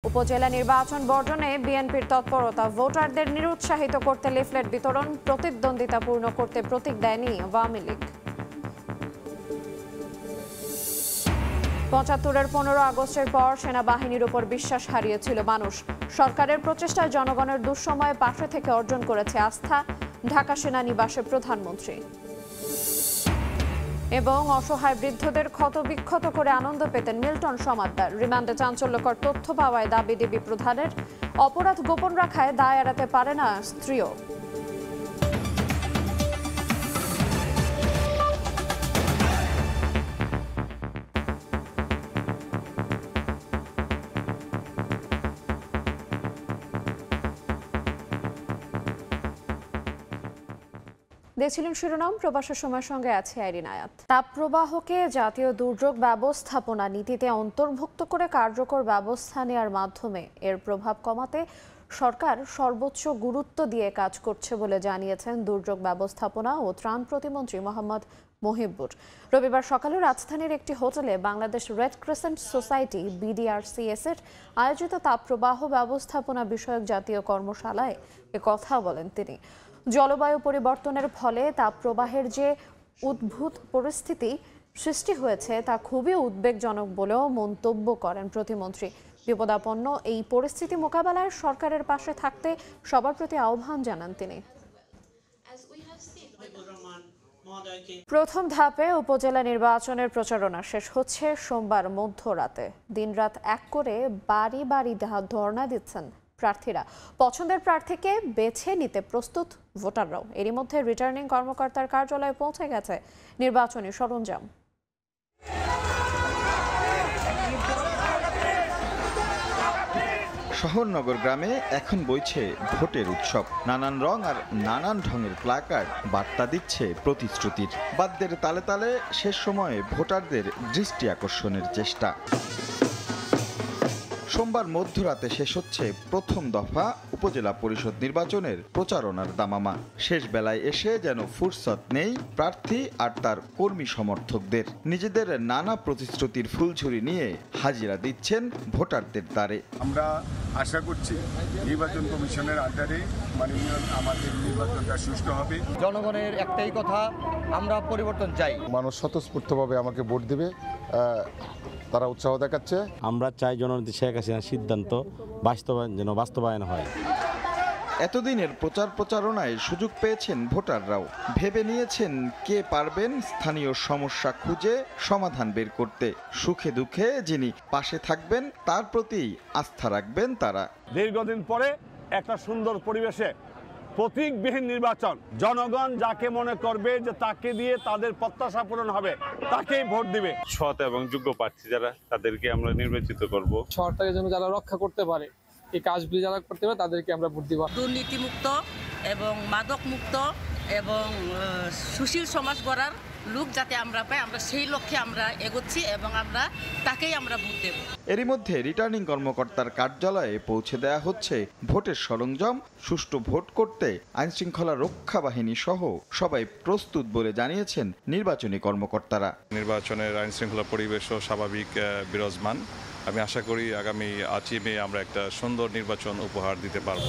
উপজেলা নির্বাচন বর্জনে বিএনপির তৎপরতা, ভোটারদের নিরুৎসাহিত করতে লিফলেট বিতরণ, প্রতিদ্বন্দ্বিতাপূর্ণ করতে প্রতীক দেয়নি আওয়ামী লীগ। ৭৫-এর ১৫ আগস্টের পর সেনাবাহিনীর উপর বিশ্বাস হারিয়েছিল মানুষ। সরকারের প্রচেষ্টায় জনগণের দুঃসময়ে পাশে থেকে অর্জন করেছে আস্থা, ঢাকা সেনানিবাসে প্রধানমন্ত্রী। এবং অসহায় বৃদ্ধদের ক্ষতবিক্ষত করে আনন্দ পেতেন মিল্টন সমাদ্দার। রিমান্ডে চাঞ্চল্যকর তথ্য পাওয়ায় দাবি ডিবি প্রধানের, অপরাধ গোপন রাখায় দায় এড়াতে পারে না স্ত্রীও। দেখছিলেন শিরোনাম, প্রবাসের সময়ের সঙ্গে আছে আইরিন আয়াত। তাপপ্রবাহকে জাতীয় দুর্যোগ ব্যবস্থাপনা নীতিতে অন্তর্ভুক্ত করে কার্যকর ব্যবস্থা নেওয়ার মাধ্যমে এর প্রভাব কমাতে সরকার সর্বোচ্চ গুরুত্ব দিয়ে কাজ করছে বলে জানিয়েছেন দুর্যোগ ব্যবস্থাপনা ও ত্রাণ প্রতিমন্ত্রী মোহাম্মদ মহিবুর। রবিবার সকালে রাজধানীর একটি হোটেলে Bangladesh red crescent society BDRCS এর আয়োজিত তাপপ্রবাহ ব্যবস্থাপনা বিষয়ক জাতীয় কর্মশালায় একথা বলেন তিনি। জলবায়ু পরিবর্তনের ফলে তাপপ্রবাহের যে উদ্ভূত পরিস্থিতি সৃষ্টি হয়েছে তা খুবই উদ্বেগজনক বলেও মন্তব্য করেন প্রতিমন্ত্রী। বিপদাপন্ন এই পরিস্থিতি মোকাবেলায় সরকারের পাশে থাকতে সবার প্রতি আহ্বান জানান তিনি। প্রথম ধাপে উপজেলা নির্বাচনের প্রচারণা শেষ হচ্ছে সোমবার মধ্যরাতে। দিনরাত এক করে বাড়ি বাড়ি ধর্ণা দিচ্ছেন প্রার্থীরা। পছন্দের প্রার্থীকে বেছে নিতে প্রস্তুত ভোটাররাও। এরই মধ্যে রিটার্নিং কর্মকর্তার কার্যালয়ে পৌঁছে গেছে নির্বাচনী সরঞ্জাম। শহরনগর গ্রামে এখন বইছে ভোটের উৎসব। নানান রং আর নানান ঢঙের প্লাকার্ড বার্তা দিচ্ছে প্রতিশ্রুতির। বাদ্যের তালে তালে শেষ সময়ে ভোটারদের দৃষ্টি আকর্ষণের চেষ্টা। সোমবার মধ্যরাতে শেষ হচ্ছে প্রথম দফা উপজেলা পরিষদ নির্বাচনের প্রচারণার দামামা। শেষ বেলায় এসে যেন ফুরসত নেই প্রার্থী আর তার কর্মী সমর্থকদের। নিজেদের নানা প্রতিশ্রুতির ফুলঝুরি নিয়ে হাজিরা দিচ্ছেন ভোটারদের দ্বারে। আমরা আশা করছি নির্বাচন কমিশনের আন্ডারে মাননীয় আমাদের নির্বাচনটা সুষ্ঠু হবে। জনগণের একটাই কথা, আমরা পরিবর্তন চাই। মানুষ স্বতঃস্ফূর্তভাবে আমাকে ভোট দেবে, তারা উৎসাহ দেখাচ্ছে। আমরা চাই জননেত্রী শেখ হাসিনার সিদ্ধান্ত বাস্তবায়ন হয়। এতদিনের প্রচারণায় সুযোগ পেয়েছেন ভোটাররাও। ভেবে নিয়েছেন কে পারবেন স্থানীয় সমস্যা খুঁজে সমাধান বের করতে। সুখে দুঃখে যিনি পাশে থাকবেন তার প্রতি আস্থা রাখবেন তারা। দীর্ঘদিন পরে একটা সুন্দর পরিবেশে প্রতীকবিহীন নির্বাচন, জনগণ যাকে মনে করবে যে তাকে দিয়ে তাদের প্রত্যাশা পূরণ হবে তাকেই ভোট দিবে। সৎ এবং যোগ্য প্রার্থী যারা, তাদেরকে আমরা নির্বাচিত করব। শহরটাকে যেন যারা রক্ষা করতে পারে, এই কাজগুলি যারা করতে পারে তাদেরকে আমরা ভোট দিব। দুর্নীতিমুক্ত এবং মাদক মুক্ত এবং সুশীল সমাজ গড়ার লোক যাতে আমরা পাই, আমরা সেই লক্ষ্যে আমরা এগোচ্ছি এবং আমরা তাকেই আমরা ভোট দেব। এরই মধ্যে রিটার্নিং কর্মকর্তার কার্যালয়ে পৌঁছে দেয়া হচ্ছে ভোটের সরঞ্জাম। সুষ্ঠু ভোট করতে আইনশৃঙ্খলা রক্ষা বাহিনী সহ সবাই প্রস্তুত বলে জানিয়েছেন নির্বাচনী কর্মকর্তারা। নির্বাচনের আইনশৃঙ্খলা পরিবেশও স্বাভাবিক বিরাজমান। আমি আশা করি আগামী 8 মে আমরা একটা সুন্দর নির্বাচন উপহার দিতে পারব।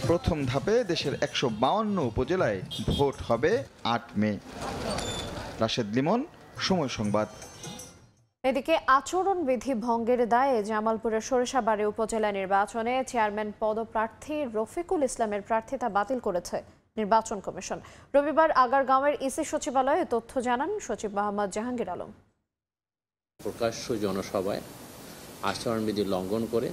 প্রথম ধাপে দেশের 152 উপজেলায় ভোট হবে 8 মে। রাশেদ লিমন, সময় সংবাদ। এদিকে আচরণবিধি ভঙ্গের দায়ে জামালপুরের সরিষাবাড়ী উপজেলা নির্বাচনে চেয়ারম্যান পদপ্রার্থী রফিকুল ইসলামের প্রার্থিতা বাতিল করেছে নির্বাচন কমিশন। রবিবার আগারগাঁওয়ের ইসি সচিবালয়ে তথ্য জানান সচিব মোহাম্মদ জাহাঙ্গীর আলম। প্রকাশ্য জনসভায় আচরণবিধি লঙ্ঘন করে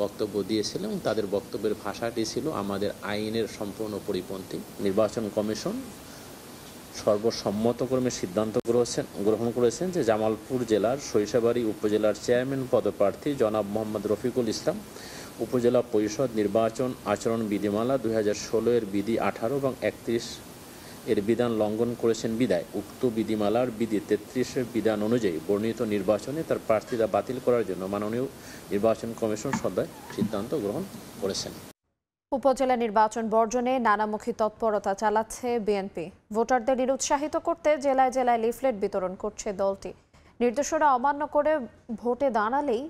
বক্তব্য দিয়েছিল এবং তাদের বক্তব্যের ভাষাটি ছিল আমাদের আইনের সম্পূর্ণ পরিপন্থী। নির্বাচন কমিশন সর্বসম্মতক্রমে সিদ্ধান্ত গ্রহণ করেছেন যে জামালপুর জেলার সরিষাবাড়ী উপজেলার চেয়ারম্যান পদপ্রার্থী জনাব মোহাম্মদ রফিকুল ইসলাম উপজেলা পরিষদ নির্বাচন আচরণ বিধিমালা 2016 এর বিধি 18 এবং 31 এর বিধান লঙ্ঘন করেছেন বিধায় উক্ত বিধিমালার বিধি 33 এর বিধান অনুযায়ী বর্ণিত নির্বাচনে তার প্রার্থিতা বাতিল করার জন্য মাননীয় নির্বাচন কমিশন সদয় সিদ্ধান্ত গ্রহণ করেছেন। উপজেলা নির্বাচন বর্জনে নানামুখী তৎপরতা চালাচ্ছে বিএনপি। ভোটারদের নিরুৎসাহিত করতে জেলায় জেলায় লিফলেট বিতরণ করছে দলটি। নির্দেশনা অমান্য করে ভোটে দাঁড়ালেই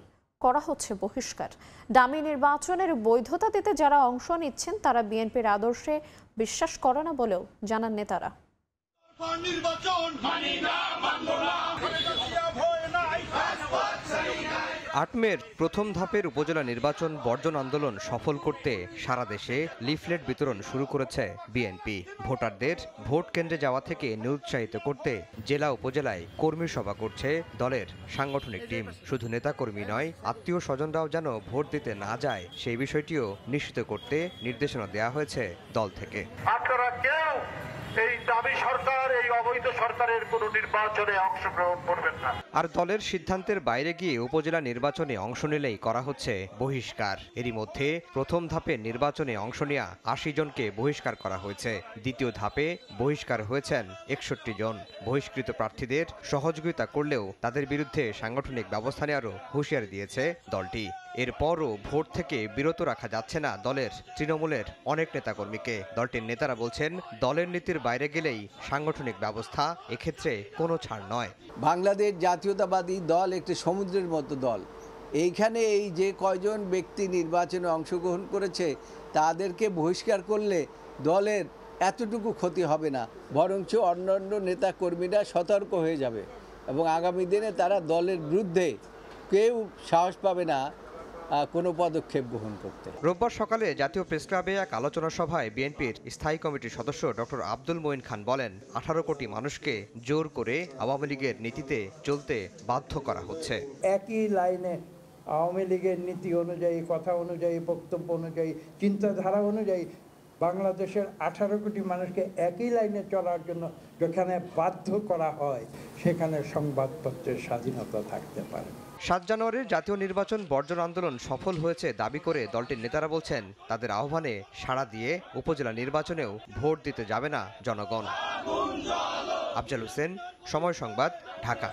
করা হচ্ছে বহিষ্কার। ডামি নির্বাচনের বৈধতা দিতে যারা অংশ নিচ্ছেন তারা বিএনপির আদর্শে বিশ্বাস করে না বলেও জানান নেতারা। ৮ মের প্রথম ধাপের উপজেলা নির্বাচন বর্জন আন্দোলন সফল করতে সারা দেশে লিফলেট বিতরণ শুরু করেছে বিএনপি। ভোটারদের ভোট কেন্দ্রে যাওয়া থেকে নিরুৎসাহিত করতে জেলা উপজেলায় কর্মী সভা করছে দলের সাংগঠনিক টিম। শুধু নেতাকর্মী নয়, আত্মীয় স্বজনরাও যেন ভোট দিতে না যায় সেই বিষয়টিও নিশ্চিত করতে নির্দেশনা দেওয়া হয়েছে দল থেকে। আপনারা কেউ এই দাবি সরকার, এই অবৈধ সরকারের কোনো নির্বাচনে অংশগ্রহণ করবেন না। আর দলের সিদ্ধান্তের বাইরে গিয়ে উপজেলা নির্বাচনে অংশ নিলেই করা হচ্ছে বহিষ্কার। এরই মধ্যে প্রথম ধাপে নির্বাচনে অংশ নেওয়া ৮০ জনকে বহিষ্কার করা হয়েছে। দ্বিতীয় ধাপে বহিষ্কার হয়েছেন ৬১ জন। বহিষ্কৃত প্রার্থীদের সহযোগিতা করলেও তাদের বিরুদ্ধে সাংগঠনিক ব্যবস্থা নেওয়ারও হুঁশিয়ারি দিয়েছে দলটি। এরপরও ভোট থেকে বিরত রাখা যাচ্ছে না দলের তৃণমূলের অনেক নেতাকর্মীকে। দলটির নেতারা বলছেন, দলের নীতির বাইরে গেলেই সাংগঠনিক ব্যবস্থা এক্ষেত্রে কোনো ছাড় নয়। বাংলাদেশ জাতীয়তাবাদী দল একটি সমুদ্রের মতো দল। এইখানে এই যে কয়জন ব্যক্তি নির্বাচনে অংশগ্রহণ করেছে তাদেরকে বহিষ্কার করলে দলের এতটুকু ক্ষতি হবে না, বরঞ্চ অন্যান্য নেতা কর্মীরা সতর্ক হয়ে যাবে এবং আগামী দিনে তারা দলের বিরুদ্ধে কেউ সাহস পাবে না কোনো পদক্ষেপ গ্রহণ করতে। রোববার সকালে জাতীয় প্রেসক্লাবে এক আলোচনা সভায় বিএনপির স্থায়ী কমিটির সদস্য ডক্টর আব্দুল মঈন খান বলেন, 18 কোটি মানুষকে জোর করে আওয়ামী লীগের নীতিতে চলতে বাধ্য করা হচ্ছে। একই লাইনে আওয়ামী লীগের নীতি অনুযায়ী, কথা অনুযায়ী, বক্তব্য অনুযায়ী, চিন্তাধারা অনুযায়ী বাংলাদেশের 18 কোটি মানুষকে একই লাইনে চলার জন্য যেখানে বাধ্য করা হয় সেখানে সংবাদপত্রের স্বাধীনতা থাকতে পারে। ৭ জানুয়ারির জাতীয় নির্বাচন বর্জন আন্দোলন সফল হয়েছে দাবি করে দলটির নেতারা বলছেন, তাদের আহ্বানে সাড়া দিয়ে উপজেলা নির্বাচনেও ভোট দিতে যাবে না জনগণ। আফজাল হোসেন, সময় সংবাদ, ঢাকা।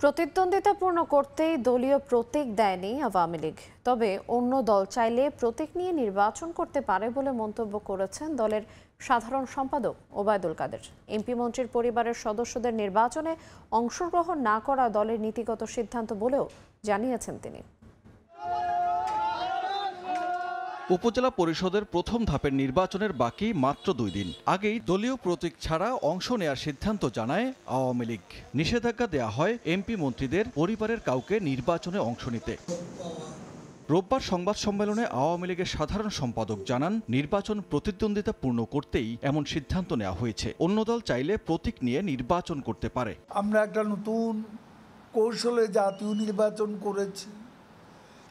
প্রতিদ্বন্দ্বিতাপূর্ণ করতেই দলীয় প্রতীক দেয়নি আওয়ামী লীগ, তবে অন্য দল চাইলে প্রতীক নিয়ে নির্বাচন করতে পারে বলে মন্তব্য করেছেন দলের সাধারণ সম্পাদক ওবায়দুল কাদের। এমপি মন্ত্রীর পরিবারের সদস্যদের নির্বাচনে অংশগ্রহণ না করা দলের নীতিগত সিদ্ধান্ত বলেও জানিয়েছেন তিনি। উপজেলা পরিষদের প্রথম ধাপের নির্বাচনের বাকি মাত্র 2 দিন। আগেই দলীয় প্রতীক ছাড়া অংশ নেয়ার সিদ্ধান্ত জানায় আওয়ামী লীগ। নিষেধাজ্ঞা দেয়া হয় এমপি মন্ত্রীদের পরিবারের কাউকে নির্বাচনে অংশ নিতে। রোববার সংবাদ সম্মেলনে আওয়ামী লীগের সাধারণ সম্পাদক জানান, নির্বাচন প্রতিদ্বন্দ্বিতাপূর্ণ করতেই এমন সিদ্ধান্ত নেওয়া হয়েছে। অন্য দল চাইলে প্রতীক নিয়ে নির্বাচন করতে পারে। আমরা একটা নতুন কৌশলে জাতীয় নির্বাচন করেছি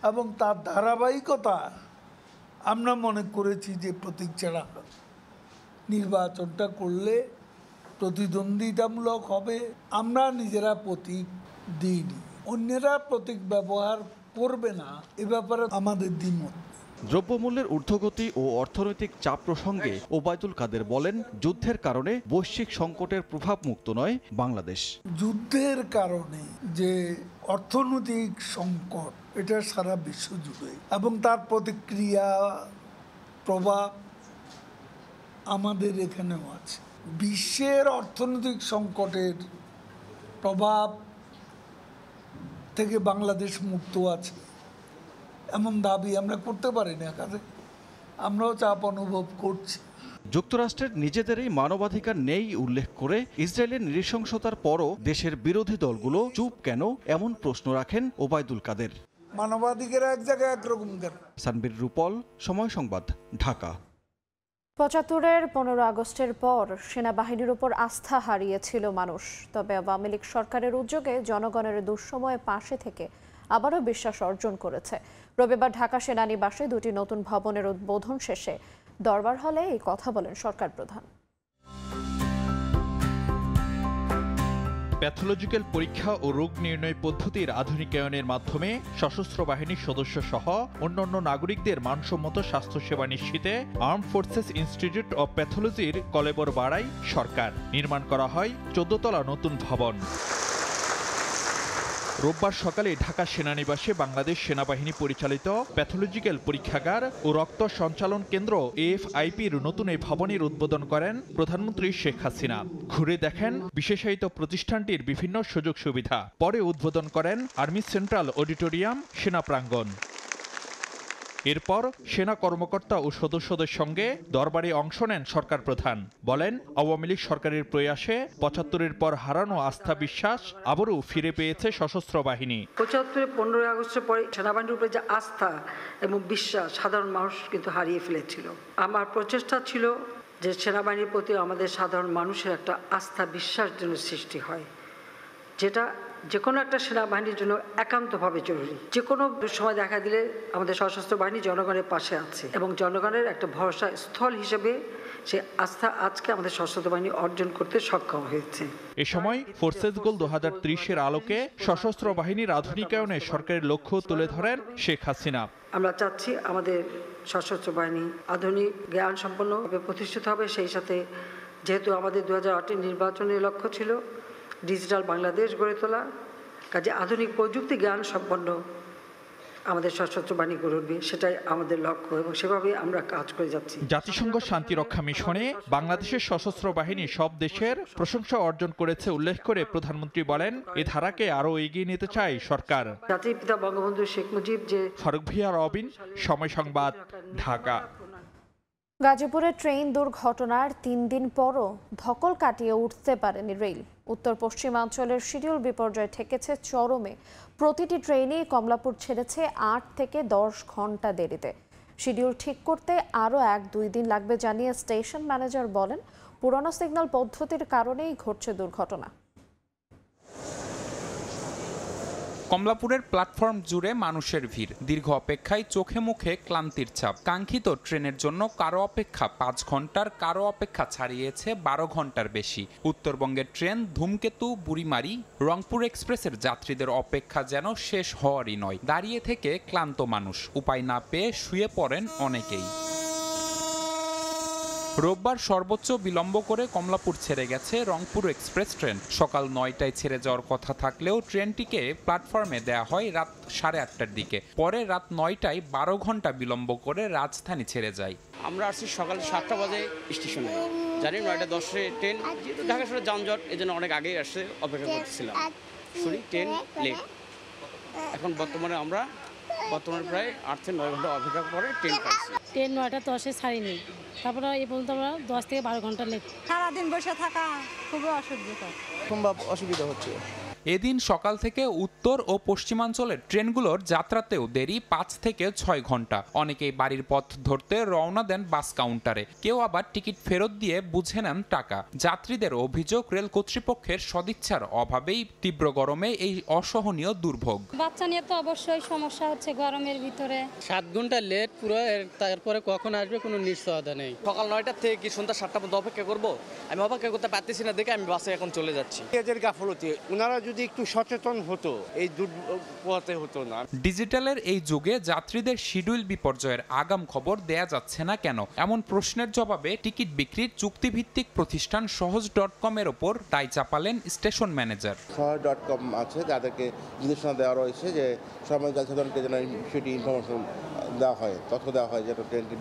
এবং তার ধারাবাহিকতা আমরা মনে করেছি যে প্রতীক ছাড়া নির্বাচনটা করলে প্রতিদ্বন্দ্বিতামূলক হবে। আমরা নিজেরা প্রতীক দিইনি, অন্যেরা প্রতীক ব্যবহার করবে না, এ ব্যাপারে আমাদের দ্বিমত। দ্রব্যমূল্যের ঊর্ধ্বগতি ও অর্থনৈতিক চাপ প্রসঙ্গে ওবায়দুল কাদের বলেন, যুদ্ধের কারণে বৈশ্বিক সংকটের প্রভাব মুক্ত নয় বাংলাদেশ। যুদ্ধের কারণে যে অর্থনৈতিক সংকট এটা সারা বিশ্ব জুড়ে এবং তার প্রতিক্রিয়া প্রভাব আমাদের এখানেও আছে। বিশ্বের অর্থনৈতিক সংকটের প্রভাব থেকে বাংলাদেশ মুক্ত আছে এমন দাবি আমরা করতে পারি না, কাজে আমরাও চাপ অনুভব করছি। যুক্তরাষ্ট্রের নিজেদেরই মানবাধিকার নেই উল্লেখ করে ইসরায়েলের নৃশংসতার পরও দেশের বিরোধী দলগুলো চুপ কেন, এমন প্রশ্ন রাখেন ওবায়দুল কাদের। মানবাধিকার এক জায়গায় একরকম কেন? সানবীর রূপল, সময় সংবাদ, ঢাকা। ৭৫-এর 15 আগস্টের পর সেনাবাহিনীর উপর আস্থা হারিয়েছিল মানুষ, তবে আওয়ামী লীগ সরকারের উদ্যোগে জনগণের দুঃসময়ে পাশে থেকে আবারও বিশ্বাস অর্জন করেছে। রবিবার ঢাকা সেনানিবাসে 2টি নতুন ভবনের উদ্বোধন শেষে দরবার হলে এই কথা বলেন সরকার প্রধান। প্যাথোলজিক্যাল পরীক্ষা ও রোগ নির্ণয় পদ্ধতির আধুনিকায়নের মাধ্যমে সশস্ত্র বাহিনীর সদস্য সহ অন্যান্য নাগরিকদের মানসম্মত স্বাস্থ্যসেবা নিশ্চিতে আর্ম ফোর্সেস ইনস্টিটিউট অব প্যাথোলজির কলেবর বাড়ায় সরকার। নির্মাণ করা হয় 14 তলা নতুন ভবন। রোববার সকালে ঢাকা সেনানিবাসে বাংলাদেশ সেনাবাহিনী পরিচালিত প্যাথোলজিক্যাল পরীক্ষাগার ও রক্ত সঞ্চালন কেন্দ্র AFIPর নতুন এই ভবনের উদ্বোধন করেন প্রধানমন্ত্রী শেখ হাসিনা। ঘুরে দেখেন বিশেষায়িত প্রতিষ্ঠানটির বিভিন্ন সুযোগ সুবিধা। পরে উদ্বোধন করেন আর্মি সেন্ট্রাল অডিটোরিয়াম, সেনা প্রাঙ্গণ। এরপর সেনা কর্মকর্তা ও সদস্যদের সঙ্গে দরবারে অংশ নেন সরকার প্রধান। বলেন, আওয়ামী লীগ সরকারের প্রয়াসে ৭৫-এর পর হারানো আস্থা বিশ্বাস আবারও ফিরে পেয়েছে সশস্ত্র বাহিনী। ৭৫ 15 আগস্টের পরে সেনাবাহিনীর উপরে যে আস্থা এবং বিশ্বাস সাধারণ মানুষ কিন্তু হারিয়ে ফেলেছিল। আমার প্রচেষ্টা ছিল যে সেনাবাহিনীর প্রতি আমাদের সাধারণ মানুষের একটা আস্থা বিশ্বাস যেন সৃষ্টি হয়, যেটা যে কোনো একটা সেনাবাহিনীর জন্য একান্তভাবে জরুরি। যে কোনো সময় দেখা দিলে আমাদের সশস্ত্র বাহিনী জনগণের পাশে আছে এবং জনগণের একটা ভরসা স্থল হিসেবে সে আস্থা আজকে আমাদের সশস্ত্র বাহিনী অর্জন করতে সক্ষম হয়েছে। এ সময় ফোর্সেস গোল 2030-এর আলোকে সশস্ত্র বাহিনীর আধুনিকায়নে সরকারের লক্ষ্য তুলে ধরেন শেখ হাসিনা। আমরা চাচ্ছি আমাদের সশস্ত্র বাহিনী আধুনিক জ্ঞান সম্পন্নভাবে প্রতিষ্ঠিত হবে। সেই সাথে যেহেতু আমাদের 2008 নির্বাচনের লক্ষ্য ছিল ডিজিটাল বাংলাদেশ গড়ে তোলা, কাজে আধুনিক প্রযুক্তি জ্ঞান সম্পন্ন আমাদের সশস্ত্র বাহিনী গড়ে উঠবে, সেটাই আমাদের লক্ষ্য এবং সেভাবে আমরা কাজ করে যাচ্ছি। জাতিসংঘ শান্তিরক্ষা মিশনে বাংলাদেশের সশস্ত্র বাহিনী সব দেশের প্রশংসা অর্জন করেছে উল্লেখ করে প্রধানমন্ত্রী বলেন, এ ধারাকে আরও এগিয়ে নিতে চায় সরকার। জাতির পিতা বঙ্গবন্ধু শেখ মুজিব যে ফারুক ভিয়া, রবিন, সময় সংবাদ, ঢাকা। গাজীপুরে ট্রেন দুর্ঘটনার 3 দিন পরও ধকল কাটিয়ে উঠতে পারেনি রেল। উত্তর পশ্চিমাঞ্চলের শিডিউল বিপর্যয় ঠেকেছে চরমে। প্রতিটি ট্রেনই কমলাপুর ছেড়েছে 8 থেকে 10 ঘন্টা দেরিতে। শিডিউল ঠিক করতে আরও 1-2 দিন লাগবে জানিয়ে স্টেশন ম্যানেজার বলেন, পুরনো সিগন্যাল পদ্ধতির কারণেই ঘটছে দুর্ঘটনা। কমলাপুরের প্ল্যাটফর্ম জুড়ে মানুষের ভিড়, দীর্ঘ অপেক্ষায় চোখে মুখে ক্লান্তির ছাপ। কাঙ্ক্ষিত ট্রেনের জন্য কারো অপেক্ষা 5 ঘন্টার, কারো অপেক্ষা ছাড়িয়েছে 12 ঘন্টার বেশি। উত্তরবঙ্গের ট্রেন ধূমকেতু, বুড়িমারি, রংপুর এক্সপ্রেসের যাত্রীদের অপেক্ষা যেন শেষ হওয়ারই নয়। দাঁড়িয়ে থেকে ক্লান্ত মানুষ, উপায় না পেয়ে শুয়ে পড়েন অনেকেই। রোববার সর্বোচ্চ বিলম্ব করে কমলাপুর ছেড়ে গেছে রংপুর এক্সপ্রেস ট্রেন। সকাল 9টায় ছেড়ে যাওয়ার কথা থাকলেও ট্রেনটিকে প্ল্যাটফর্মে দেয়া হয় রাত 8:30টার দিকে। পরে রাত 9টায় 12 ঘন্টা বিলম্ব করে রাজধানী ছেড়ে যায়। আমরা আসছি সকাল 7টা বাজে স্টেশনে, জানি 9:10 ট্রেন, যেহেতু ঢাকা শহরে যানজট এই জন্য অনেক আগেই আসছে, অপেক্ষা করতেছিলাম। Train late. এখন বর্তমানে প্রায় 8 থেকে 9 ঘন্টা অপেক্ষা করে ট্রেন পাচ্ছি। ট্রেন 9:10 ছাড়িনি, তারপরে এই পর্যন্ত আমরা 10 থেকে 12 ঘন্টা লেট। সারাদিন বসে থাকা খুবই অসুবিধা হচ্ছে। এদিন সকাল থেকে উত্তর ও পশ্চিমাঞ্চলের ট্রেনগুলোর যাত্রাতেও দেরি 5 থেকে 6 ঘন্টা। অনেকেই বাড়ির পথ ধরতে রওনা দেন বাস কাউন্টারে, কেউ আবার টিকিট ফেরত দিয়ে বুঝে নেন টাকা। যাত্রীদের অভিযোগ, রেল কর্তৃপক্ষের সদিচ্ছার অভাবেই তীব্র গরমে এই অসহনীয় দুর্ভোগ। বাচ্চা নিয়ে তো অবশ্যই সমস্যা হচ্ছে গরমের ভিতরে। 7 ঘন্টা লেট পুরো, তারপরে কখন আসবে কোনো নিশ্চয়তা নেই। সকাল 9টা থেকে কি সন্ধ্যা 7টা পর্যন্ত অপেক্ষা করবো? আমি অপেক্ষা করতে পারতেছি না দেখে আমি বাসে এখন চলে যাচ্ছি। এদের গাফলতি, ওনারা যদি একটু সচেতন হতো এই দুর্ভোগে হতো না। ডিজিটালের এই যুগে যাত্রীদের শিডিউল বিপর্যয়ের আগাম খবর দেয়া যাচ্ছে না কেন? এমন প্রশ্নের জবাবে টিকিট বিক্রির চুক্তিভিত্তিক প্রতিষ্ঠান সহজ.com এর ওপর দায় চাপালেন স্টেশন ম্যানেজার। সহজ.com আছে, যাদেরকে নির্দেশনা দেওয়া রয়েছে যে সময় সাধারণকে যেন বিষয়টি ইনফরমেশন দেওয়া হয়, তথ্য দেওয়া হয়, যেটা ট্রেনটি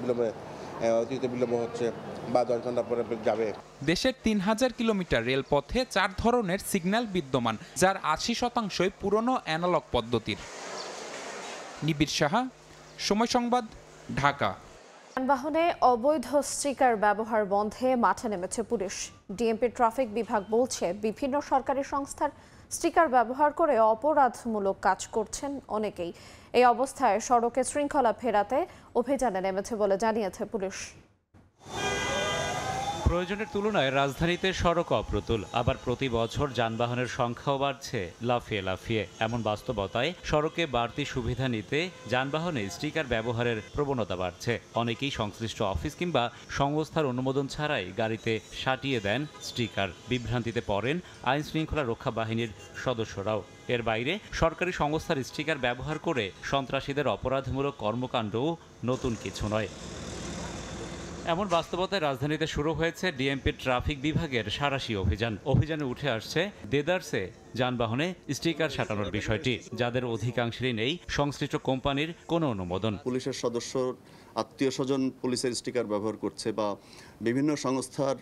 অতিরিক্ত বিলম্ব হচ্ছে বা 10 ঘন্টা পরে যাবে। দেশের 3000 কিলোমিটার রেলপথে 4 ধরনের সিগন্যাল বিদ্যমান, যার 80% পুরনো অ্যানালগ পদ্ধতির। নিবিড় সাহা, সময় সংবাদ, ঢাকা। যানবাহনে অবৈধ স্টিকার ব্যবহার বন্ধে মাঠে নেমেছে পুলিশ। ডিএমপি ট্রাফিক বিভাগ বলছে, বিভিন্ন সরকারি সংস্থার স্টিকার ব্যবহার করে অপরাধমূলক কাজ করছেন অনেকেই। এই অবস্থায় সড়কে শৃঙ্খলা ফেরাতে অভিযানে নেমেছে বলে জানিয়েছে পুলিশ। প্রয়োজনের তুলনায় রাজধানীতে সড়ক অপ্রতুল, আবার প্রতি বছর যানবাহনের সংখ্যাও বাড়ছে লাফিয়ে লাফিয়ে। এমন বাস্তবতায় সড়কে বাড়তি সুবিধা নিতে যানবাহনে স্টিকার ব্যবহারের প্রবণতা বাড়ছে। অনেকেই সংশ্লিষ্ট অফিস কিংবা সংস্থার অনুমোদন ছাড়াই গাড়িতে সাটিয়ে দেন স্টিকার। বিভ্রান্তিতে পড়েন আইন শৃঙ্খলা রক্ষা বাহিনীর সদস্যরাও। এর বাইরে সরকারি সংস্থার স্টিকার ব্যবহার করে সন্ত্রাসীদের অপরাধমূলক কর্মকাণ্ডও নতুন কিছু নয়। এমন বাস্তবতায় রাজধানীতে শুরু হয়েছে ডিএমপি ট্রাফিক বিভাগের সাঁড়াশি অভিযানে উঠে আসছে দেদারসে যানবাহনে স্টিকার সাটানোর বিষয়টি, যাদের অধিকাংশেরই নেই সংশ্লিষ্ট কোম্পানির কোনো অনুমোদন। পুলিশের সদস্য আত্মীয় স্বজন পুলিশের স্টিকার ব্যবহার করছে বা বিভিন্ন সংস্থার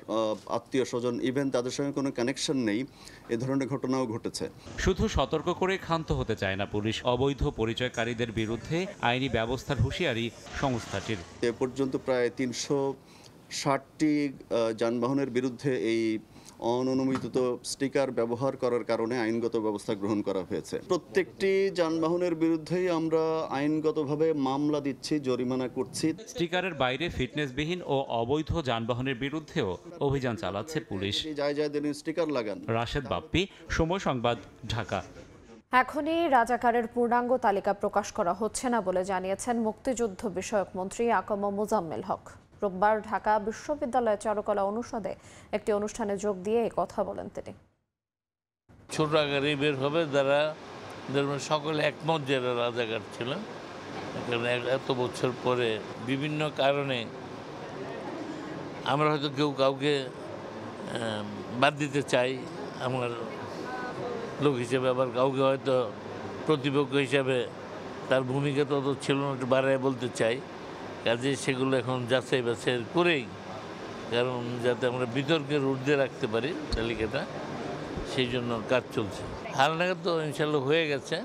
আত্মীয় স্বজন ইভেন তাদের সঙ্গে কোনো কানেকশন নেই, এ ধরনের ঘটনাও ঘটেছে। শুধু সতর্ক করে ক্ষান্ত হতে চায় না পুলিশ, অবৈধ পরিচয়কারীদের বিরুদ্ধে আইনি ব্যবস্থার হুঁশিয়ারি সংস্থাটির। এ পর্যন্ত প্রায় 360টি যানবাহনের বিরুদ্ধে এই অননুমোদিত স্টিকার ব্যবহার করার কারণে আইনগত ব্যবস্থা গ্রহণ করা হয়েছে। প্রত্যেকটি যানবাহনের বিরুদ্ধেই আমরা আইনগতভাবে মামলা দিচ্ছি, জরিমানা করছি। স্টিকারের বাইরে ফিটনেসবিহীন ও অবৈধ যানবাহনের বিরুদ্ধেও অভিযান চালাচ্ছে পুলিশ। জায়গায় স্টিকার লাগান। রাশেদ বাপ্পি, সময় সংবাদ, ঢাকা। এখনই রাজাকারের পূর্ণাঙ্গ তালিকা প্রকাশ করা হচ্ছে না বলে জানিয়েছেন মুক্তিযুদ্ধ বিষয়ক মন্ত্রী আকম মোজাম্মেল হক। রোববার ঢাকা বিশ্ববিদ্যালয়ের চারুকলা অনুষদে একটি অনুষ্ঠানে যোগ দিয়ে এই কথা বলেন তিনি। ছোট আকারে বের হবে যারা সকলে একমত যারা রাজাকার ছিলেন, কারণ এত বছর পরে বিভিন্ন কারণে আমরা হয়তো কেউ কাউকে বাদ দিতে চাই আমার লোক হিসেবে, আবার কাউকে হয়তো প্রতিপক্ষ হিসাবে তার ভূমিকা তত ছিল না একটু বাড়ায় বলতে চাই। কাজে সেগুলো এখন যাচাই বাছাই করেই, কারণ যাতে আমরা বিতর্কের ঊর্ধ্বে রাখতে পারি তালিকাটা, সেই জন্য কাজ চলছে। হালনাগাদ তো ইনশাল্লাহ হয়ে গেছে,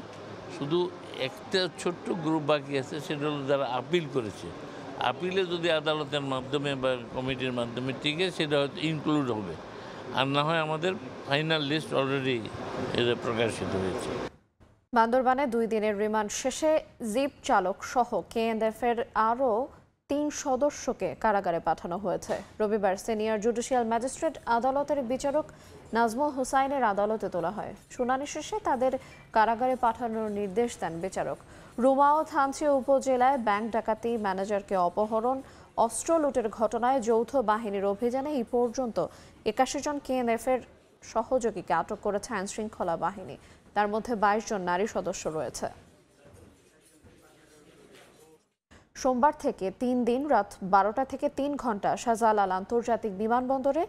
শুধু একটা ছোট্ট গ্রুপ বাকি আছে, সেটা হলো যারা আপিল করেছে। আপিলে যদি আদালতের মাধ্যমে বা কমিটির মাধ্যমে টিকে সেটা হয়তো ইনক্লুড হবে, আর না হয় আমাদের ফাইনাল লিস্ট অলরেডি এটা প্রকাশিত হয়েছে। বান্দরবানে 2 দিনের রিমান্ড শেষে জিপ চালক সহ কেএনএফের আরও 3 সদস্যকে কারাগারে পাঠানো হয়েছে। রবিবার সিনিয়র জুডিশিয়াল ম্যাজিস্ট্রেট আদালতের বিচারক নাজমুল হোসাইনের আদালতে তোলা হয়। শুনানি শেষে তাদের কারাগারে পাঠানোর নির্দেশ দেন বিচারক। রুমা ও থানচি উপজেলায় ব্যাংক ডাকাতি, ম্যানেজারকে অপহরণ, অস্ত্র লুটের ঘটনায় যৌথ বাহিনীর অভিযানে এই পর্যন্ত 81 জন কেএনএফের সহযোগীকে আটক করেছে আইনশৃঙ্খলা বাহিনী। তার মধ্যে 22 জন নারী সদস্য রয়েছে। সোমবার থেকে 3 দিন রাত 12টা থেকে 3 ঘন্টা শাহজালাল আন্তর্জাতিক বিমানবন্দরে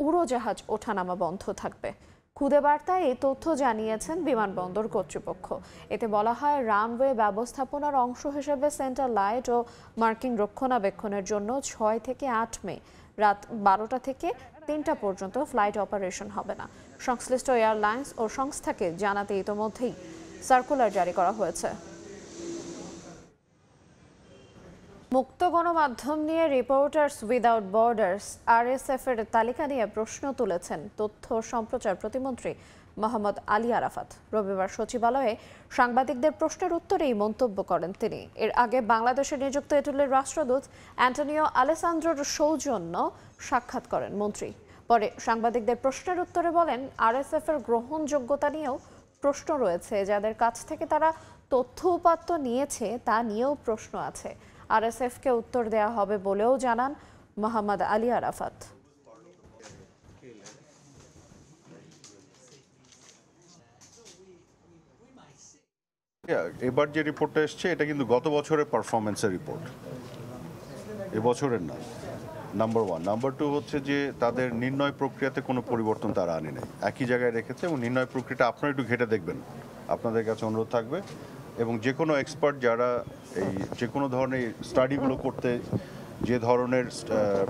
উড়োজাহাজ ওঠানামা বন্ধ থাকবে। খুদে বার্তায় এই তথ্য জানিয়েছেন বিমানবন্দর কর্তৃপক্ষ। এতে বলা হয়, রানওয়ে ব্যবস্থাপনার অংশ হিসেবে সেন্টার লাইট ও মার্কিং রক্ষণাবেক্ষণের জন্য 6 থেকে 8 মে রাত 12টা থেকে 3টা পর্যন্ত ফ্লাইট অপারেশন হবে না। সংশ্লিষ্ট এয়ারলাইন্স ও সংস্থাকে জানাতে ইতোমধ্যেই সার্কুলার জারি করা হয়েছে। মুক্ত গণমাধ্যম নিয়ে রিপোর্টার্স উইদাউট বর্ডার্স RSF এর তালিকা নিয়ে প্রশ্ন তুলেছেন তথ্য সম্প্রচার প্রতিমন্ত্রী মোহাম্মদ আলী আরাফাত। রবিবার সচিবালয়ে সাংবাদিকদের প্রশ্নের উত্তরে এই মন্তব্য করেন তিনি। এর আগে বাংলাদেশে নিযুক্ত ইটালির রাষ্ট্রদূত অ্যান্টনিও আলেসান্দ্রোর সৌজন্য সাক্ষাৎ করেন মন্ত্রী। পরে সাংবাদিকদের প্রশ্নের উত্তরে বলেন, RSF এর গ্রহণযোগ্যতা নিয়েও প্রশ্ন রয়েছে, যাদের কাছ থেকে তারা তথ্য উপাত্ত নিয়েছে তা নিয়েও প্রশ্ন আছে। RSF-কে উত্তর দেওয়া হবে বলেও জানান মোহাম্মদ আলী আরাফাত। এবার যে রিপোর্টটা এসছে এটা কিন্তু গত বছরের পারফরমেন্সের রিপোর্ট, এবছরের না। নাম্বার 1। নাম্বার 2 হচ্ছে যে তাদের নির্ণয় প্রক্রিয়াতে কোনো পরিবর্তন তারা আনে নাই, একই জায়গায় রেখেছে, এবং নির্ণয় প্রক্রিয়াটা আপনারা একটু ঘেটে দেখবেন, আপনাদের কাছে অনুরোধ থাকবে। এবং যে কোনো এক্সপার্ট যারা এই যে কোনো ধরনের স্টাডিগুলো করতে যে ধরনের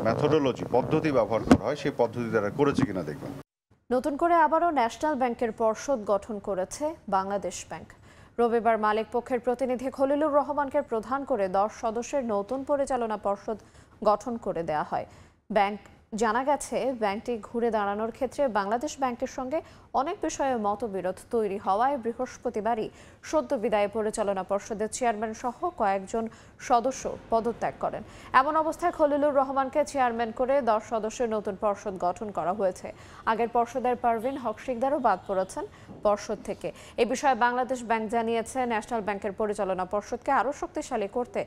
ম্যাথোডোলজি পদ্ধতি ব্যবহার করা হয় সেই পদ্ধতি তারা করেছে কিনা দেখবেন। নতুন করে আবারও ন্যাশনাল ব্যাংকের পর্ষদ গঠন করেছে বাংলাদেশ ব্যাংক। রবিবার মালিক পক্ষের প্রতিনিধি খলিলুর রহমানকে প্রধান করে 10 সদস্যের নতুন পরিচালনা পর্ষদ গঠন করে দেয়া হয়। জানা গেছে, ব্যাংকটি ঘুরে দাঁড়ানোর ক্ষেত্রে বাংলাদেশ ব্যাংকের সঙ্গে অনেক বিষয়ে মতবিরোধ তৈরি হওয়ায় বৃহস্পতিবারই সদ্য বিদায়ী পরিচালনা পর্ষদের চেয়ারম্যান সহ কয়েকজন সদস্য পদত্যাগ করেন। এমন অবস্থায় খলিলুর রহমানকে চেয়ারম্যান করে 10 সদস্যের নতুন পর্ষদ গঠন করা হয়েছে। আগের পর্ষদের পারভিন হক শিকদারও বাদ পড়েছেন পর্ষদ থেকে। এ বিষয়ে বাংলাদেশ ব্যাংক জানিয়েছে, ন্যাশনাল ব্যাংকের পরিচালনা পর্ষদকে আরও শক্তিশালী করতে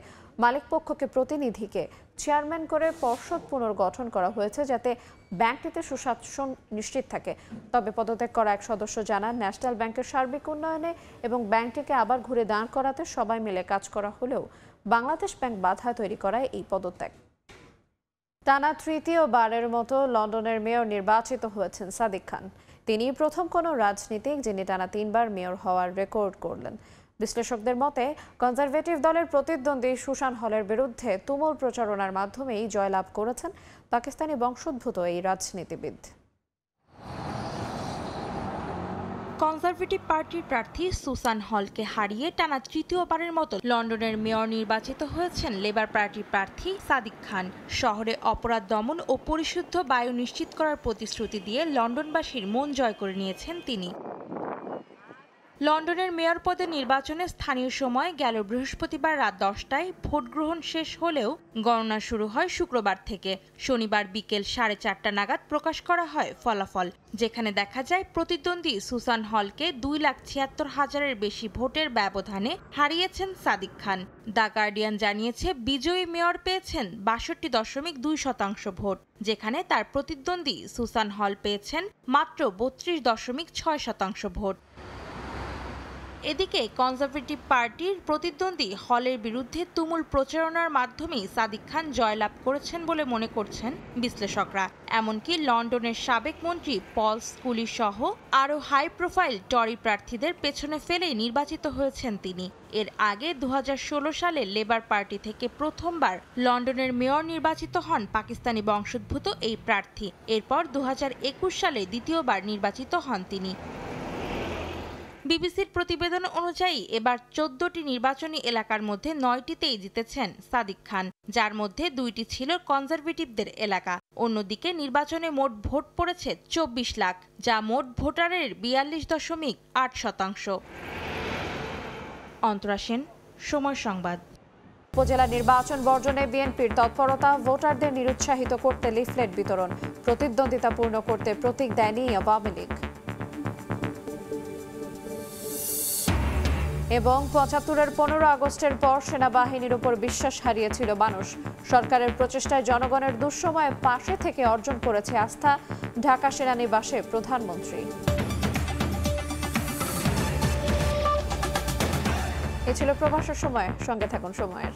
মালিক পক্ষকে প্রতিনিধিকে চেয়ারম্যান করে পর্ষদ পুনর্গঠন করা হয়েছে, যাতে ব্যাংকটিতে সুশাসন নিশ্চিত থাকে। তবে পদত্যাগ করা এক সদস্য জানান, ন্যাশনাল ব্যাংকের সার্বিক উন্নয়নে এবং ব্যাংকটিকে আবার ঘুরে দাঁড় করাতে সবাই মিলে কাজ করা হলেও বাংলাদেশ ব্যাংক বাধা তৈরি করায় এই পদত্যাগ। টানা তৃতীয়বারের মতো লন্ডনের মেয়র নির্বাচিত হয়েছেন সাদিক খান। তিনি প্রথম কোনো রাজনীতিক যিনি টানা 3বার মেয়র হওয়ার রেকর্ড করলেন। বিশ্লেষকদের মতে কনজারভেটিভ দলের প্রতিদ্বন্দ্বী সুসান হলের বিরুদ্ধে তুমুল প্রচারণার মাধ্যমেই জয়লাভ করেছেন পাকিস্তানি বংশোদ্ভূত এই রাজনীতিবিদ। কনজারভেটিভ পার্টির প্রার্থী সুসান হলকে হারিয়ে টানা তৃতীয়বারের মতো লন্ডনের মেয়র নির্বাচিত হয়েছেন লেবার পার্টির প্রার্থী সাদিক খান। শহরে অপরাধ দমন ও পরিশুদ্ধ বায়ু নিশ্চিত করার প্রতিশ্রুতি দিয়ে লন্ডনবাসীর মন জয় করে নিয়েছেন তিনি। লন্ডনের মেয়র পদে নির্বাচনে স্থানীয় সময় গেল বৃহস্পতিবার রাত 10টায় ভোট গ্রহণ শেষ হলেও গণনা শুরু হয় শুক্রবার থেকে। শনিবার বিকেল 4:30 নাগাদ প্রকাশ করা হয় ফলাফল, যেখানে দেখা যায় প্রতিদ্বন্দ্বী সুসান হলকে 2,76,000-এর বেশি ভোটের ব্যবধানে হারিয়েছেন সাদিক খান। দ্য গার্ডিয়ান জানিয়েছে বিজয়ী মেয়র পেয়েছেন 62.2% ভোট, যেখানে তার প্রতিদ্বন্দ্বী সুসান হল পেয়েছেন মাত্র 32.6% ভোট। এদিকে কনজারভেটিভ পার্টির প্রতিদ্বন্দ্বী হলের বিরুদ্ধে তুমুল প্রচারণার মাধ্যমেই সাদিক খান জয়লাভ করেছেন বলে মনে করছেন বিশ্লেষকরা। এমনকি লন্ডনের সাবেক মন্ত্রী পল স্কুলি সহ আরও হাই প্রোফাইল টরি প্রার্থীদের পেছনে ফেলেই নির্বাচিত হয়েছেন তিনি। এর আগে 2016 সালে লেবার পার্টি থেকে প্রথমবার লন্ডনের মেয়র নির্বাচিত হন পাকিস্তানি বংশোদ্ভূত এই প্রার্থী। এরপর 2021 সালে দ্বিতীয়বার নির্বাচিত হন তিনি। বিবিসির প্রতিবেদন অনুযায়ী এবার 14টি নির্বাচনী এলাকার মধ্যে 9টিতেই জিতেছেন সাদিক খান, যার মধ্যে 2টি ছিল কনজারভেটিভদের এলাকা। অন্যদিকে নির্বাচনে মোট ভোট পড়েছে 24 লাখ, যা মোট ভোটারের 42.8%। অন্তরা সেন, সময় সংবাদ। উপজেলা নির্বাচন বর্জনে বিএনপির তৎপরতা, ভোটারদের নিরুৎসাহিত করতে লিফলেট বিতরণ, প্রতিদ্বন্দ্বিতাপূর্ণ করতে প্রতীক দেয়নি আওয়ামী লীগ। এবং 75-এর 15 আগস্টের পর সেনাবাহিনীর উপর বিশ্বাস হারিয়েছিল মানুষ। সরকারের প্রচেষ্টায় জনগণের দুঃসময়ে পাশে থেকে অর্জন করেছে আস্থা, ঢাকা সেনানিবাসে প্রধানমন্ত্রী। এ ছিল প্রবাসের সময়, সঙ্গে থাকুন সময়ের।